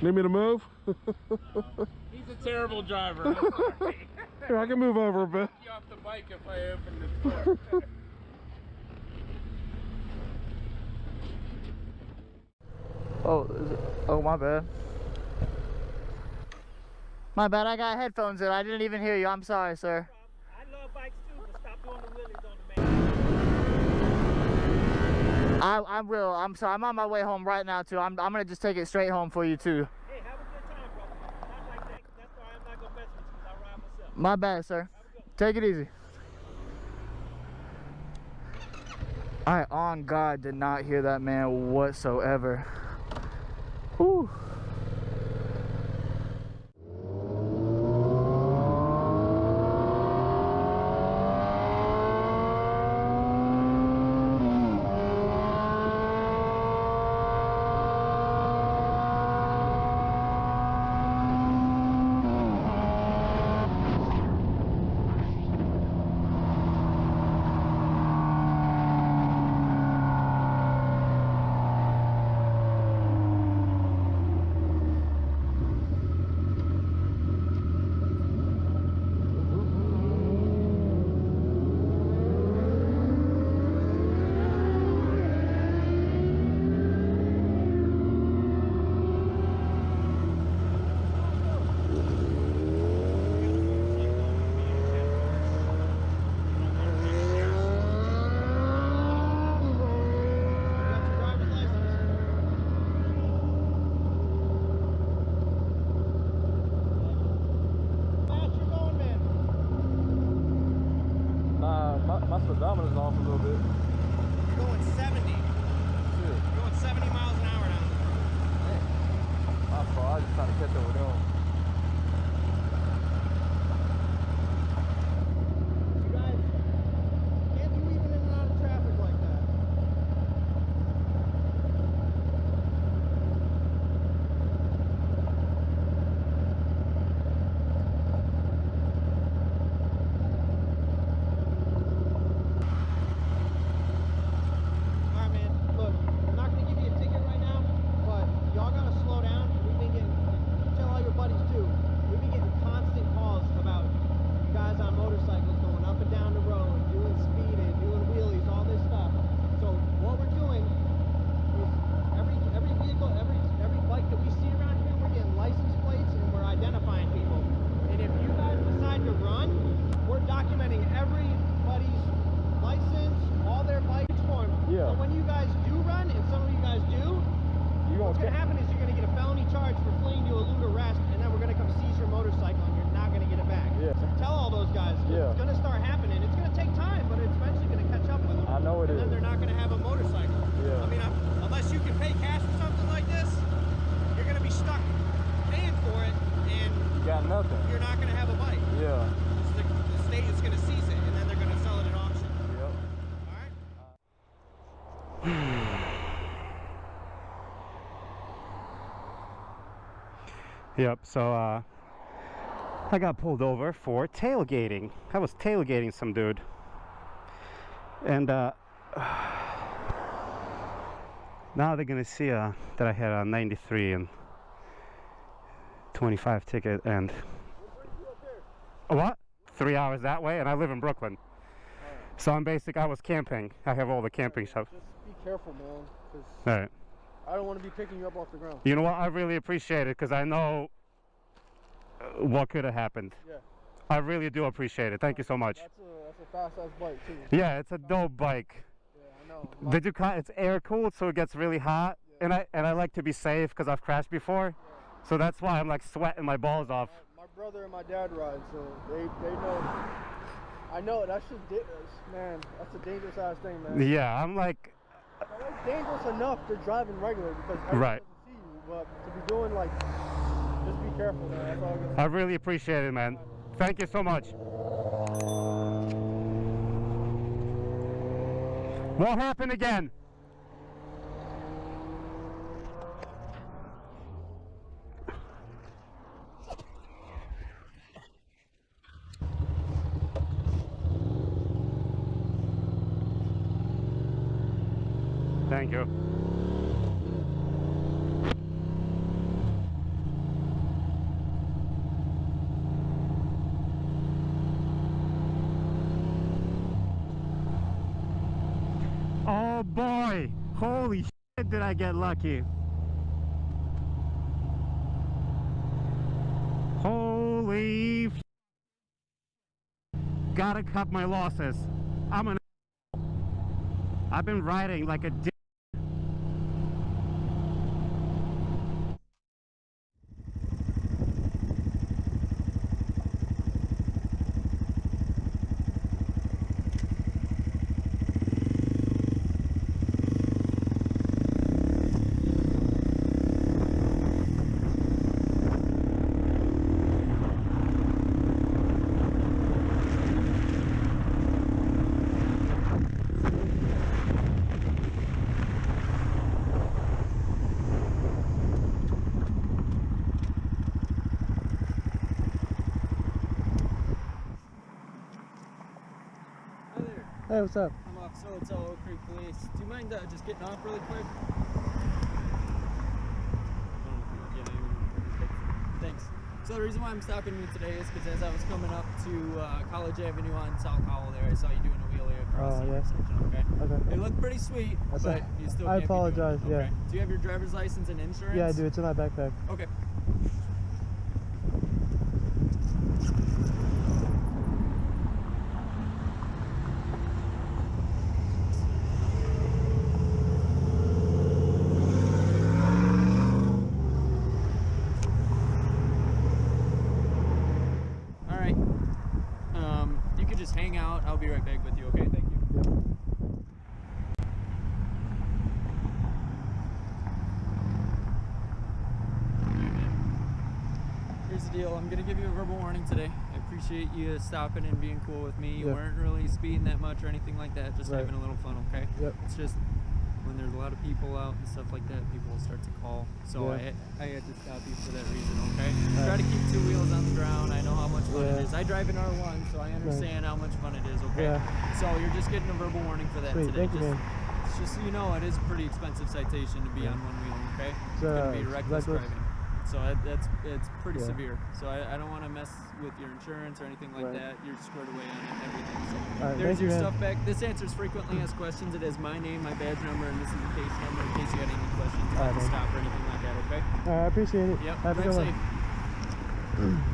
Need me to move? He's a terrible driver. I'm sorry. Here, I can move over a bit. I'll get you off the bike if I open the door. Oh, my bad. My bad, I got headphones in. I didn't even hear you. I'm sorry, sir. I love bikes too, but stop doing the wheelies on the man. I will. I'm sorry. I'm on my way home right now, too. I'm going to just take it straight home for you, too. Hey, have a good time, brother. Not like that. That's why I'm not going to mess with you, because I ride myself. My bad, sir. Take it easy. I, on God, did not hear that man whatsoever. Whew. My speedometer's off a little bit. You're going 70. Shit. You're going 70 miles an hour now. My fault. I was just trying to catch up with them. You guys can't be weaving in and out of traffic like that. You're not going to have a bike. Yeah. The state is going to seize it, and then they're going to sell it at auction. Yep. All right? Yep, so I got pulled over for tailgating. I was tailgating some dude. And now they're gonna see that I had a 93 and 25 ticket and what? 3 hours that way, and I live in Brooklyn. So I'm I was camping. I have all the camping stuff. Just be careful, man, because All right. I don't want to be picking you up off the ground. You know what? I really appreciate it because I know what could have happened. Yeah. I really do appreciate it. Thank you so much. That's a fast-ass bike, too. Yeah, it's a dope bike. Yeah, I know. It's air cooled, so it gets really hot. Yeah. And I like to be safe because I've crashed before. Yeah. So that's why I'm like sweating my balls off. My brother and my dad ride, so they know. I know, that's just, man, that's a dangerous ass thing, man. Yeah, I'm like... It's dangerous enough for driving regular because everyone Right. doesn't see you, but to be doing like, just be careful, man. That's all I can say. I really appreciate it, man. Thank you so much. Won't happen again. Thank you. Oh boy! Holy shit, did I get lucky! Holy f. Gotta cut my losses. I've been riding like a dick. Hey, what's up? I'm Officer Littell, Oak Creek Police. Do you mind just getting off really quick? Thanks. So the reason why I'm stopping you today is because as I was coming up to College Avenue on South Howell there, I saw you doing a wheelie across the intersection, okay? Okay. It looked pretty sweet, but you still I can't apologize, be doing it, yeah. okay? Do you have your driver's license and insurance? Yeah, I do. It's in my backpack. Okay. You could just hang out. I'll be right back with you, okay? Thank you. Yep. Here's the deal. I'm going to give you a verbal warning today. I appreciate you stopping and being cool with me. You Yep. weren't really speeding that much or anything like that. Just Right. having a little fun, okay? Yep. It's just when there's a lot of people out and stuff like that, people will start to call. So Yeah. I had to stop you for that reason, okay? Right. Try to keep two wheels on the ground. I know how much fun Yeah. it is. I drive an R1, so I understand how much fun it is, okay? Yeah. So you're just getting a verbal warning for that Sweet. today. Thank you, man. Just so you know, it is a pretty expensive citation to be on one wheel, okay? It's So, going to be reckless reckless? driving. So it's pretty Yeah. severe. So I don't want to mess with your insurance or anything like Right. that. You're squared away on it, everything. So Alright, there's thank you, your man. stuff back. This answers frequently asked questions. It is my name, my badge number, and this is the case number in case you had any questions about Alright, the man. stop or anything like that, okay? Alright, I appreciate it. Yep, Have a drive good one. safe.